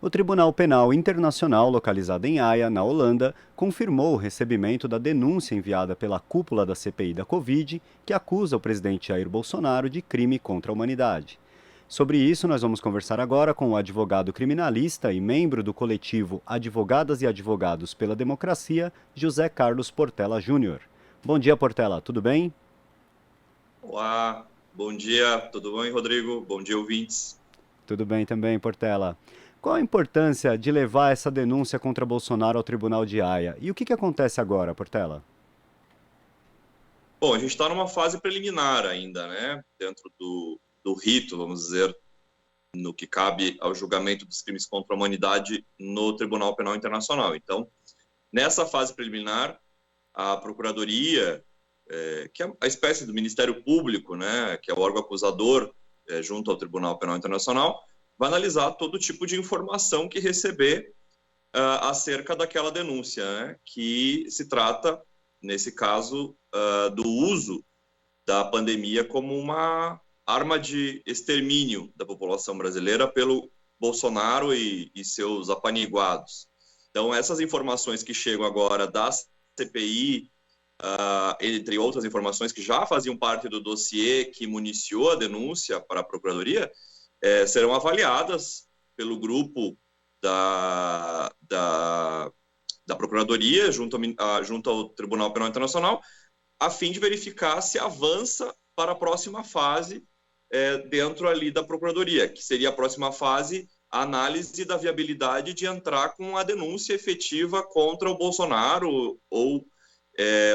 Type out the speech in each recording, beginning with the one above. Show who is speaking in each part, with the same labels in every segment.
Speaker 1: O Tribunal Penal Internacional, localizado em Haia, na Holanda, confirmou o recebimento da denúncia enviada pela cúpula da CPI da Covid, que acusa o presidente Jair Bolsonaro de crime contra a humanidade. Sobre isso, nós vamos conversar agora com o advogado criminalista e membro do coletivo Advogadas e Advogados pela Democracia, José Carlos Portela Júnior. Bom dia, Portela, tudo bem?
Speaker 2: Olá, bom dia, tudo bem, Rodrigo? Bom dia, ouvintes.
Speaker 1: Tudo bem também, Portela. Qual a importância de levar essa denúncia contra Bolsonaro ao Tribunal de Haia? E o que acontece agora, Portela?
Speaker 2: Bom, a gente está numa fase preliminar ainda, né? Dentro do rito, vamos dizer, no que cabe ao julgamento dos crimes contra a humanidade no Tribunal Penal Internacional. Então, nessa fase preliminar, a Procuradoria, que é a espécie do Ministério Público, né? Que é o órgão acusador junto ao Tribunal Penal Internacional, vai analisar todo tipo de informação que receber acerca daquela denúncia, né? Que se trata, nesse caso, do uso da pandemia como uma arma de extermínio da população brasileira pelo Bolsonaro e seus apaniguados. Então, essas informações que chegam agora da CPI, entre outras informações que já faziam parte do dossiê que municiou a denúncia para a Procuradoria, serão avaliadas pelo grupo da Procuradoria junto ao Tribunal Penal Internacional, a fim de verificar se avança para a próxima fase dentro ali da Procuradoria, que seria a próxima fase, a análise da viabilidade de entrar com a denúncia efetiva contra o Bolsonaro ou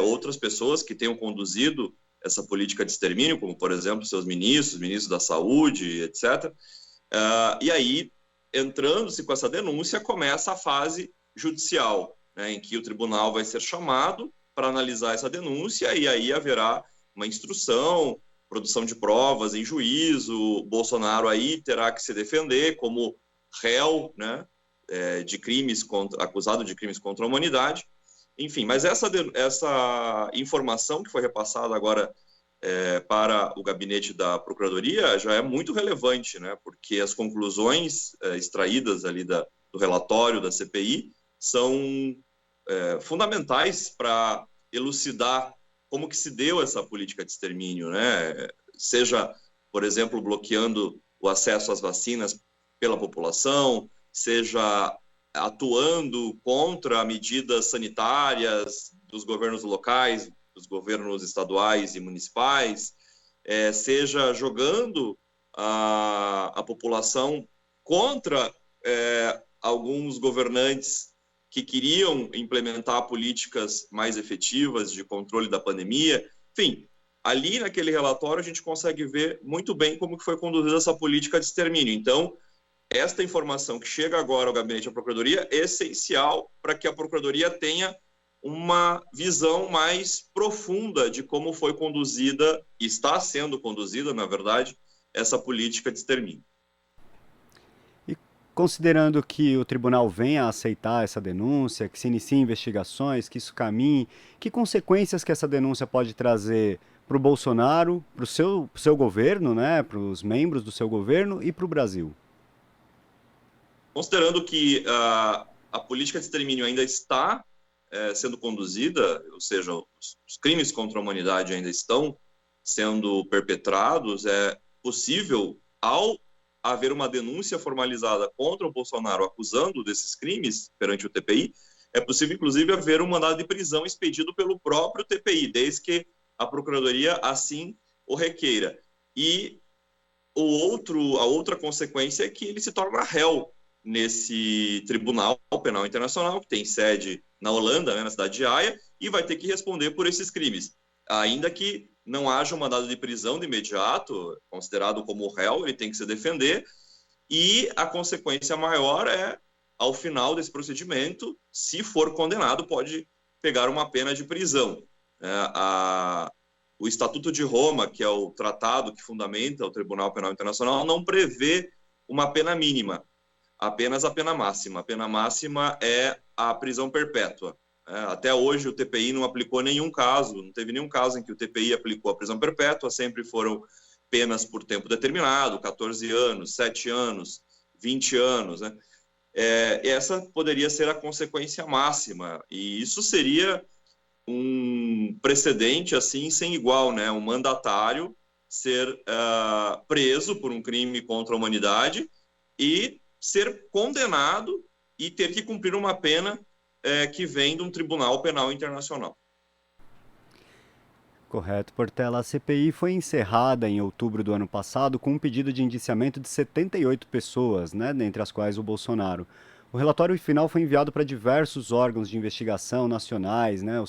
Speaker 2: outras pessoas que tenham conduzido essa política de extermínio, como, por exemplo, seus ministros da Saúde, etc. E aí, entrando-se com essa denúncia, começa a fase judicial, né, em que o tribunal vai ser chamado para analisar essa denúncia e aí haverá uma instrução, produção de provas em juízo, Bolsonaro aí terá que se defender como réu, né, acusado de crimes contra a humanidade. Enfim, mas essa informação que foi repassada agora para o gabinete da Procuradoria já é muito relevante, né? Porque as conclusões extraídas ali do relatório da CPI são fundamentais para elucidar como que se deu essa política de extermínio, né? Seja, por exemplo, bloqueando o acesso às vacinas pela população, seja atuando contra medidas sanitárias dos governos locais, dos governos estaduais e municipais, seja jogando a população contra alguns governantes que queriam implementar políticas mais efetivas de controle da pandemia. Enfim, ali naquele relatório a gente consegue ver muito bem como que foi conduzida essa política de extermínio. Então, esta informação que chega agora ao gabinete da Procuradoria é essencial para que a Procuradoria tenha uma visão mais profunda de como foi conduzida, e está sendo conduzida, na verdade, essa política de extermínio.
Speaker 1: E considerando que o tribunal venha a aceitar essa denúncia, que se iniciem investigações, que isso caminhe, que consequências que essa denúncia pode trazer para o Bolsonaro, para o seu governo, né, para os membros do seu governo e para o Brasil?
Speaker 2: Considerando que a política de extermínio ainda está sendo conduzida, ou seja, os crimes contra a humanidade ainda estão sendo perpetrados, é possível, ao haver uma denúncia formalizada contra o Bolsonaro acusando desses crimes perante o TPI, é possível, inclusive, haver um mandado de prisão expedido pelo próprio TPI, desde que a Procuradoria assim o requeira. E a outra consequência é que ele se torna réu nesse Tribunal Penal Internacional, que tem sede na Holanda, né, na cidade de Haia, e vai ter que responder por esses crimes. Ainda que não haja um mandado de prisão de imediato, considerado como réu, ele tem que se defender, e a consequência maior é, ao final desse procedimento, se for condenado, pode pegar uma pena de prisão. O Estatuto de Roma, que é o tratado que fundamenta o Tribunal Penal Internacional, não prevê uma pena mínima, apenas a pena máxima. A pena máxima é a prisão perpétua. Até hoje o TPI não aplicou nenhum caso, não teve nenhum caso em que o TPI aplicou a prisão perpétua, sempre foram penas por tempo determinado, 14 anos, 7 anos, 20 anos, né? essa poderia ser a consequência máxima, e isso seria um precedente assim sem igual, né? Um mandatário ser preso por um crime contra a humanidade e ser condenado e ter que cumprir uma pena que vem de um tribunal penal internacional.
Speaker 1: Correto, Portela. A CPI foi encerrada em outubro do ano passado com um pedido de indiciamento de 78 pessoas, né, dentre as quais o Bolsonaro. O relatório final foi enviado para diversos órgãos de investigação nacionais, né,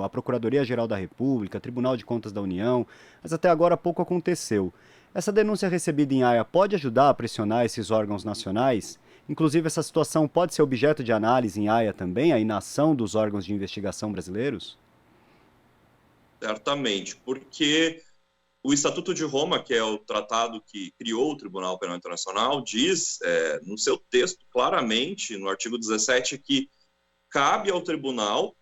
Speaker 1: a Procuradoria-Geral da República, Tribunal de Contas da União, mas até agora pouco aconteceu. Essa denúncia recebida em Haia pode ajudar a pressionar esses órgãos nacionais? Inclusive, essa situação pode ser objeto de análise em Haia também, a inação dos órgãos de investigação brasileiros?
Speaker 2: Certamente, porque o Estatuto de Roma, que é o tratado que criou o Tribunal Penal Internacional, diz no seu texto claramente, no artigo 17, que cabe ao tribunal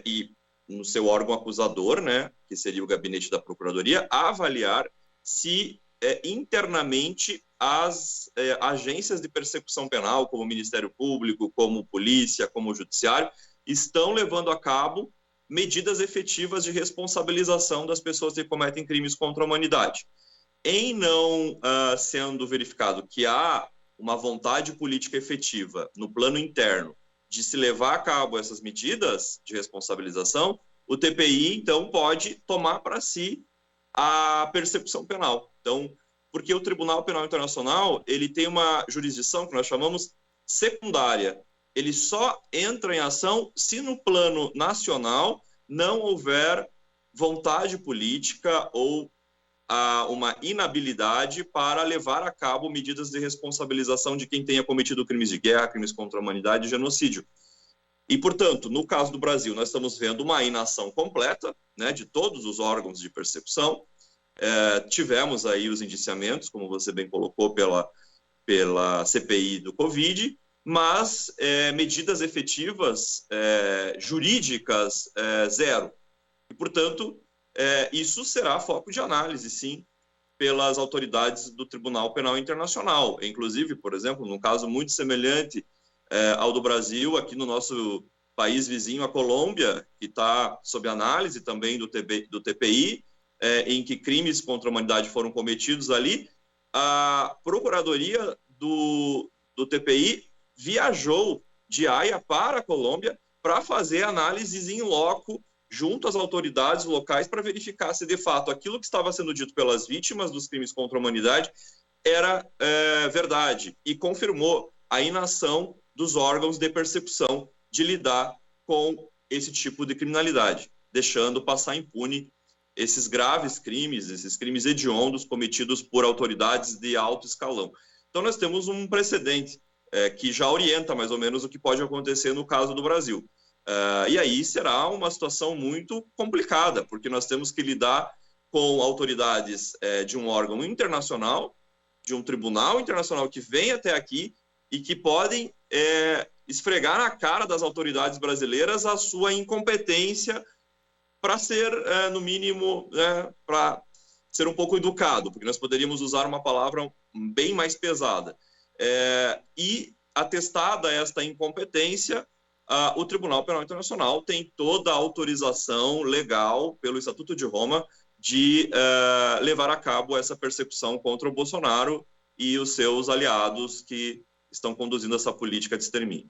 Speaker 2: e no seu órgão acusador, né, que seria o gabinete da Procuradoria, avaliar se internamente as agências de persecução penal, como o Ministério Público, como polícia, como o Judiciário, estão levando a cabo medidas efetivas de responsabilização das pessoas que cometem crimes contra a humanidade. Em não sendo verificado que há uma vontade política efetiva no plano interno de se levar a cabo essas medidas de responsabilização, o TPI, então, pode tomar para si a persecução penal. Então, porque o Tribunal Penal Internacional, ele tem uma jurisdição que nós chamamos secundária. Ele só entra em ação se no plano nacional não houver vontade política ou uma inabilidade para levar a cabo medidas de responsabilização de quem tenha cometido crimes de guerra, crimes contra a humanidade e genocídio. E, portanto, no caso do Brasil, nós estamos vendo uma inação completa, né, de todos os órgãos de persecução. Tivemos aí os indiciamentos, como você bem colocou, pela CPI do Covid, mas medidas efetivas jurídicas zero. E, portanto, isso será foco de análise, sim, pelas autoridades do Tribunal Penal Internacional. Inclusive, por exemplo, num caso muito semelhante ao do Brasil, aqui no nosso país vizinho, a Colômbia, que está sob análise também do TPI, em que crimes contra a humanidade foram cometidos ali, a Procuradoria do TPI viajou de Haia para a Colômbia para fazer análises in loco junto às autoridades locais para verificar se, de fato, aquilo que estava sendo dito pelas vítimas dos crimes contra a humanidade era verdade, e confirmou a inação dos órgãos de persecução de lidar com esse tipo de criminalidade, deixando passar impune esses graves crimes, esses crimes hediondos cometidos por autoridades de alto escalão. Então, nós temos um precedente que já orienta mais ou menos o que pode acontecer no caso do Brasil. E aí será uma situação muito complicada, porque nós temos que lidar com autoridades de um órgão internacional, de um tribunal internacional que vem até aqui e que podem esfregar na cara das autoridades brasileiras a sua incompetência para ser, no mínimo, para ser um pouco educado, porque nós poderíamos usar uma palavra bem mais pesada. E, atestada esta incompetência, o Tribunal Penal Internacional tem toda a autorização legal pelo Estatuto de Roma de levar a cabo essa persecução contra o Bolsonaro e os seus aliados que estão conduzindo essa política de extermínio.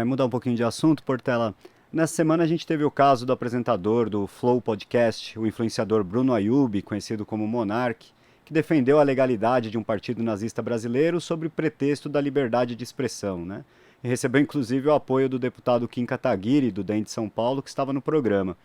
Speaker 1: Mudar um pouquinho de assunto, Portela. Nessa semana a gente teve o caso do apresentador do Flow Podcast, o influenciador Bruno Ayub, conhecido como Monark, que defendeu a legalidade de um partido nazista brasileiro sob o pretexto da liberdade de expressão, né? E recebeu inclusive o apoio do deputado Kim Kataguiri, do DEM de São Paulo, que estava no programa.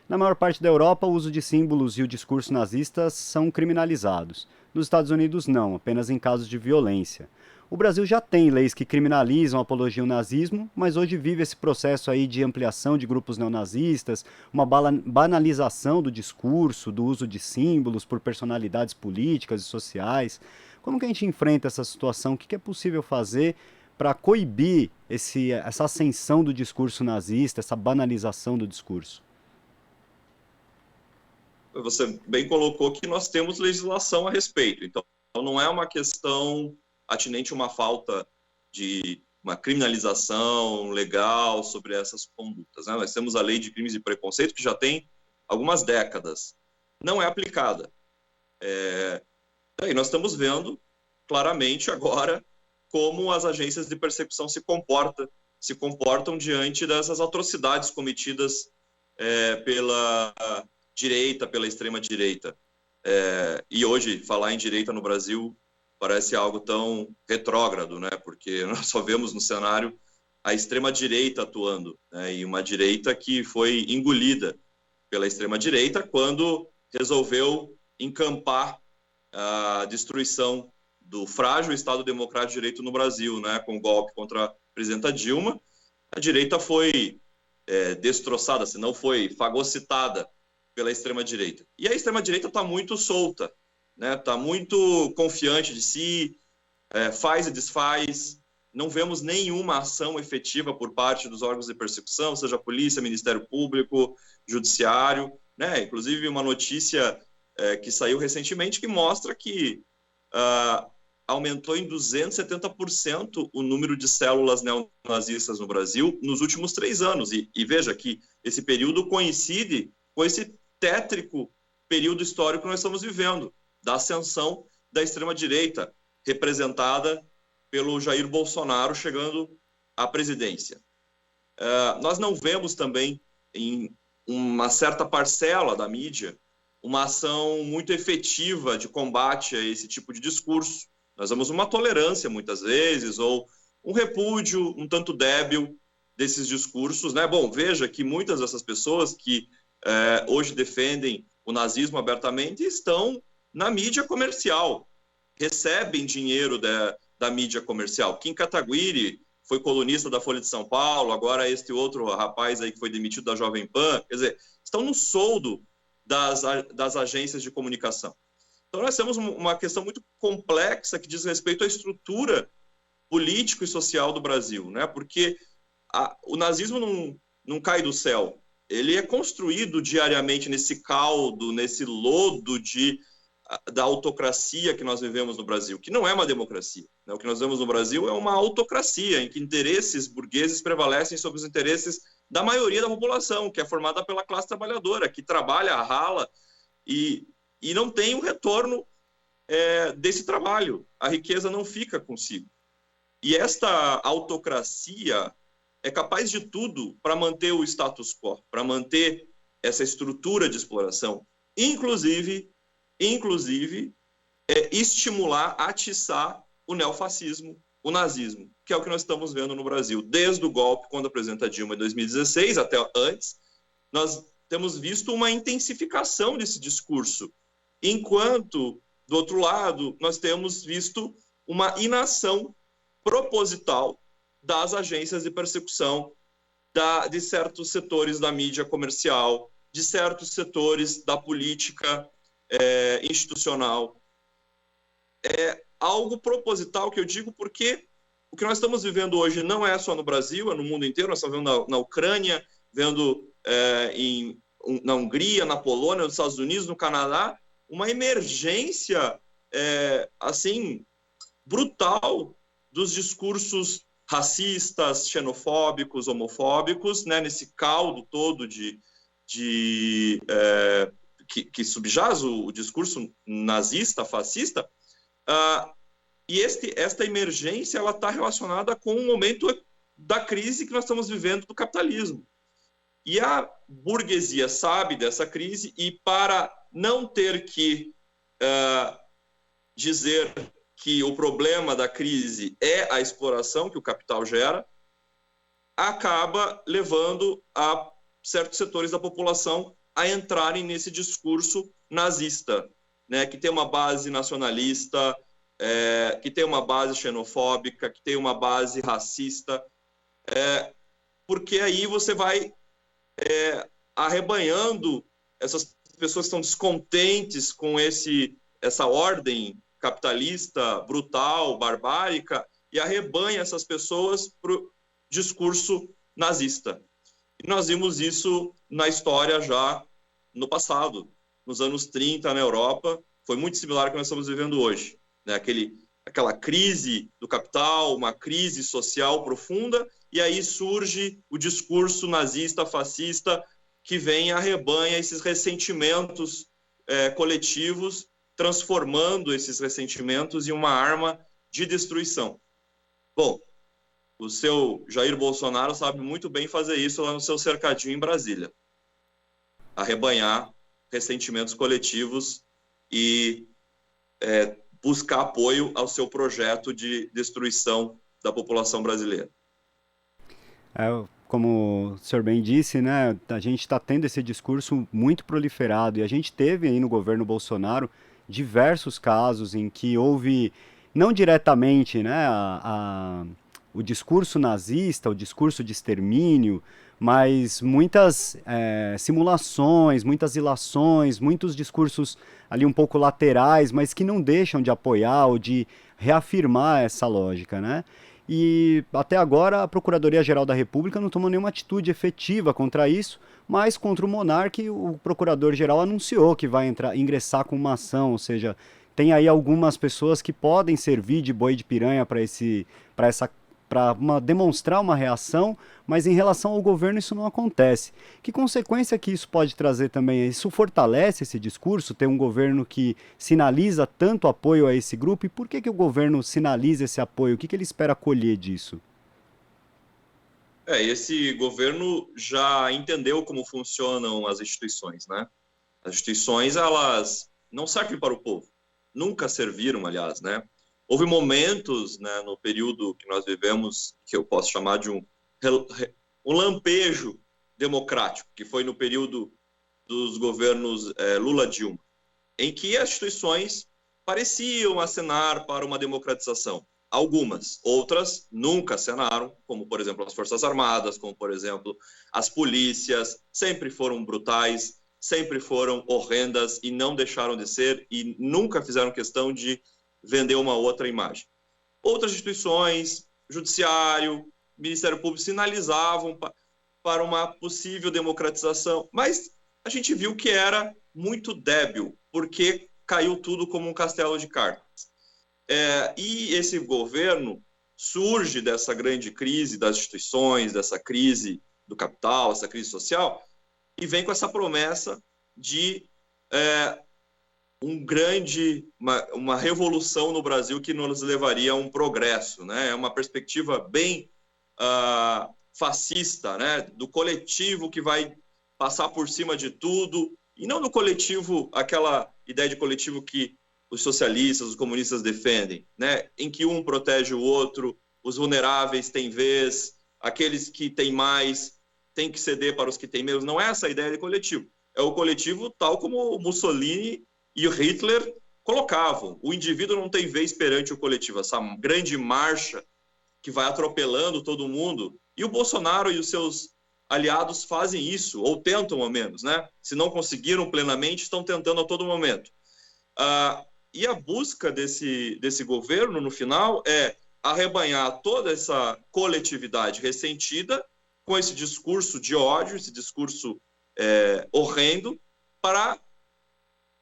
Speaker 1: Na maior parte da Europa, o uso de símbolos e o discurso nazistas são criminalizados. Nos Estados Unidos, não, apenas em casos de violência. O Brasil já tem leis que criminalizam a apologia ao nazismo, mas hoje vive esse processo aí de ampliação de grupos neonazistas, uma banalização do discurso, do uso de símbolos por personalidades políticas e sociais. Como que a gente enfrenta essa situação? O que é possível fazer para coibir essa ascensão do discurso nazista, essa banalização do discurso?
Speaker 2: Você bem colocou que nós temos legislação a respeito, então não é uma questão atinente a uma falta de uma criminalização legal sobre essas condutas, né? Nós temos a lei de crimes e preconceito, que já tem algumas décadas. Não é aplicada. E nós estamos vendo claramente agora como as agências de persecução se comportam diante dessas atrocidades cometidas pela direita, pela extrema-direita. E hoje, falar em direita no Brasil parece algo tão retrógrado, né? Porque nós só vemos no cenário a extrema-direita atuando, né? E uma direita que foi engolida pela extrema-direita quando resolveu encampar a destruição do frágil Estado Democrático de Direito no Brasil, né? Com o golpe contra a presidenta Dilma. A direita foi destroçada, se não foi fagocitada pela extrema-direita. E a extrema-direita está muito solta, né? Está muito confiante de si, faz e desfaz. Não vemos nenhuma ação efetiva por parte dos órgãos de persecução, seja polícia, Ministério Público, Judiciário, né? Inclusive uma notícia que saiu recentemente que mostra que aumentou em 270% o número de células neonazistas no Brasil nos últimos 3 anos. E veja que esse período coincide com esse tétrico período histórico que nós estamos vivendo, da ascensão da extrema-direita, representada pelo Jair Bolsonaro chegando à presidência. Nós não vemos também, em uma certa parcela da mídia, uma ação muito efetiva de combate a esse tipo de discurso. Nós vemos uma tolerância, muitas vezes, ou um repúdio um tanto débil desses discursos, né? Bom, veja que muitas dessas pessoas que hoje defendem o nazismo abertamente estão na mídia comercial, recebem dinheiro da mídia comercial. Kim Kataguiri foi colunista da Folha de São Paulo, agora este outro rapaz aí que foi demitido da Jovem Pan, quer dizer, estão no soldo das agências de comunicação. Então nós temos uma questão muito complexa que diz respeito à estrutura político e social do Brasil, né? Porque o nazismo não cai do céu, ele é construído diariamente nesse caldo, nesse lodo da autocracia que nós vivemos no Brasil, que não é uma democracia, né? O que nós vemos no Brasil é uma autocracia, em que interesses burgueses prevalecem sobre os interesses da maioria da população, que é formada pela classe trabalhadora, que trabalha, rala e não tem o retorno desse trabalho. A riqueza não fica consigo. E esta autocracia é capaz de tudo para manter o status quo, para manter essa estrutura de exploração, inclusive estimular, atiçar o neofascismo, o nazismo, que é o que nós estamos vendo no Brasil. Desde o golpe, quando a presidenta Dilma, em 2016, até antes, nós temos visto uma intensificação desse discurso, enquanto, do outro lado, nós temos visto uma inação proposital das agências de persecução, de certos setores da mídia comercial, de certos setores da política institucional. É algo proposital que eu digo porque o que nós estamos vivendo hoje não é só no Brasil, é no mundo inteiro. Nós estamos vendo na Ucrânia, vendo na Hungria, na Polônia, nos Estados Unidos, no Canadá, uma emergência assim brutal dos discursos racistas, xenofóbicos, homofóbicos, né, nesse caldo todo que subjaz o discurso nazista, fascista, e esta emergência ela está relacionada com o momento da crise que nós estamos vivendo do capitalismo. E a burguesia sabe dessa crise e, para não ter que dizer que o problema da crise é a exploração que o capital gera, acaba levando a certos setores da população a entrarem nesse discurso nazista, né, que tem uma base nacionalista, que tem uma base xenofóbica, que tem uma base racista, porque aí você vai arrebanhando essas pessoas que estão descontentes com essa ordem capitalista, brutal, barbárica, e arrebanha essas pessoas para o discurso nazista. E nós vimos isso na história já no passado, nos anos 30, na Europa. Foi muito similar ao que nós estamos vivendo hoje, né? Aquele aquela crise do capital, uma crise social profunda, e aí surge o discurso nazista, fascista, que vem e arrebanha esses ressentimentos coletivos, transformando esses ressentimentos em uma arma de destruição. Bom, o seu Jair Bolsonaro sabe muito bem fazer isso lá no seu cercadinho em Brasília. Arrebanhar ressentimentos coletivos e buscar apoio ao seu projeto de destruição da população brasileira.
Speaker 1: Como o senhor bem disse, né, a gente está tendo esse discurso muito proliferado e a gente teve aí no governo Bolsonaro diversos casos em que houve, não diretamente, né, o discurso nazista, o discurso de extermínio, mas muitas simulações, muitas ilações, muitos discursos ali um pouco laterais, mas que não deixam de apoiar ou de reafirmar essa lógica, né? E até agora a Procuradoria-Geral da República não tomou nenhuma atitude efetiva contra isso, mas contra o monarca o Procurador-Geral anunciou que vai ingressar com uma ação, ou seja, tem aí algumas pessoas que podem servir de boi de piranha para demonstrar uma reação, mas em relação ao governo isso não acontece. Que consequência que isso pode trazer também? Isso fortalece esse discurso, ter um governo que sinaliza tanto apoio a esse grupo? E por que o governo sinaliza esse apoio? O que ele espera colher disso?
Speaker 2: Esse governo já entendeu como funcionam as instituições, né? As instituições, elas não servem para o povo. Nunca serviram, aliás, né? Houve momentos, né, no período que nós vivemos, que eu posso chamar de um lampejo democrático, que foi no período dos governos Lula-Dilma, em que as instituições pareciam acenar para uma democratização. Algumas, outras nunca acenaram, como, por exemplo, as Forças Armadas, como, por exemplo, as polícias, sempre foram brutais, sempre foram horrendas e não deixaram de ser e nunca fizeram questão de vender uma outra imagem. Outras instituições, Judiciário, Ministério Público, sinalizavam para uma possível democratização, mas a gente viu que era muito débil, porque caiu tudo como um castelo de cartas. E esse governo surge dessa grande crise das instituições, dessa crise do capital, essa crise social, e vem com essa promessa de uma revolução no Brasil que nos levaria a um progresso, né? É uma perspectiva bem fascista, né? Do coletivo que vai passar por cima de tudo, e não do coletivo, aquela ideia de coletivo que os socialistas, os comunistas defendem, né? Em que um protege o outro, os vulneráveis têm vez, aqueles que têm mais têm que ceder para os que têm menos. Não é essa a ideia de coletivo. É o coletivo tal como Mussolini e o Hitler colocavam. O indivíduo não tem vez perante o coletivo. Essa grande marcha que vai atropelando todo mundo. E o Bolsonaro e os seus aliados fazem isso, ou tentam ao menos, né? Se não conseguiram plenamente, estão tentando a todo momento. E a busca desse governo, no final, é arrebanhar toda essa coletividade ressentida com esse discurso de ódio, esse discurso horrendo, para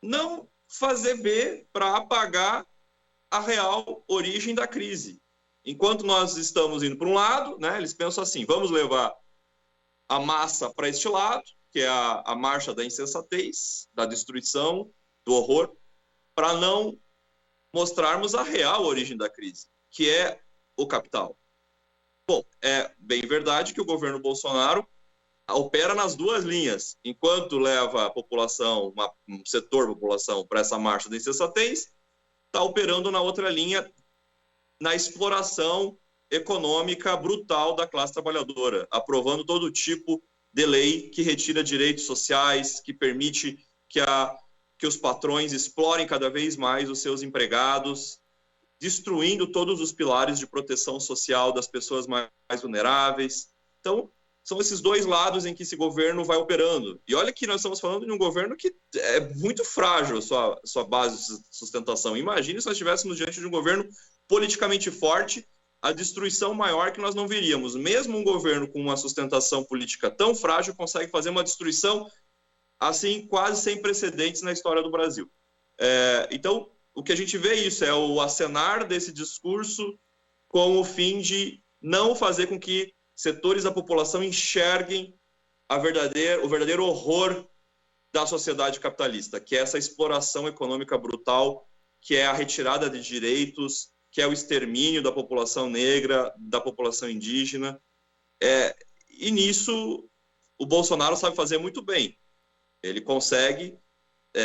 Speaker 2: não fazer ver, para apagar a real origem da crise. Enquanto nós estamos indo para um lado, né, eles pensam assim, vamos levar a massa para este lado, que é a marcha da insensatez, da destruição, do horror, para não mostrarmos a real origem da crise, que é o capital. Bom, é bem verdade que o governo Bolsonaro opera nas duas linhas. Enquanto leva a população, um setor da população, para essa marcha da insensatez, está operando na outra linha, na exploração econômica brutal da classe trabalhadora, aprovando todo tipo de lei que retira direitos sociais, que permite que os patrões explorem cada vez mais os seus empregados, destruindo todos os pilares de proteção social das pessoas mais vulneráveis. Então, são esses dois lados em que esse governo vai operando. E olha que nós estamos falando de um governo que é muito frágil, sua base de sustentação. Imagine se nós estivéssemos diante de um governo politicamente forte, a destruição maior que nós não veríamos. Mesmo um governo com uma sustentação política tão frágil consegue fazer uma destruição assim quase sem precedentes na história do Brasil. Então, o que a gente vê isso, é o acenar desse discurso com o fim de não fazer com que setores da população enxerguem o verdadeiro horror da sociedade capitalista, que é essa exploração econômica brutal, que é a retirada de direitos, que é o extermínio da população negra, da população indígena. E nisso o Bolsonaro sabe fazer muito bem. Ele consegue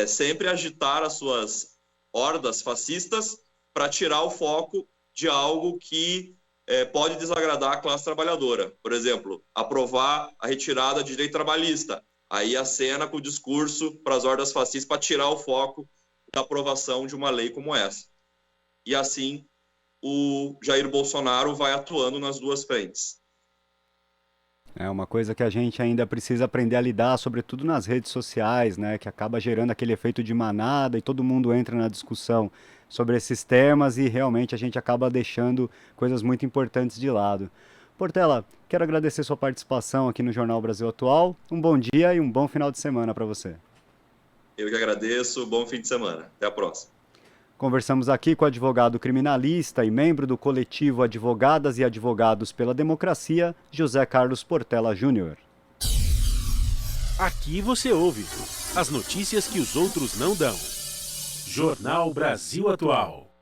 Speaker 2: sempre agitar as suas hordas fascistas para tirar o foco de algo que pode desagradar a classe trabalhadora. Por exemplo, aprovar a retirada de direito trabalhista. Aí acena com o discurso para as hordas fascistas para tirar o foco da aprovação de uma lei como essa. E assim o Jair Bolsonaro vai atuando nas duas frentes.
Speaker 1: É uma coisa que a gente ainda precisa aprender a lidar, sobretudo nas redes sociais, né, que acaba gerando aquele efeito de manada e todo mundo entra na discussão sobre esses temas e realmente a gente acaba deixando coisas muito importantes de lado. Portela, quero agradecer sua participação aqui no Jornal Brasil Atual. Um bom dia e um bom final de semana para você.
Speaker 2: Eu que agradeço, bom fim de semana. Até a próxima.
Speaker 1: Conversamos aqui com o advogado criminalista e membro do coletivo Advogadas e Advogados pela Democracia, José Carlos Portela Júnior.
Speaker 3: Aqui você ouve as notícias que os outros não dão. Jornal Brasil Atual.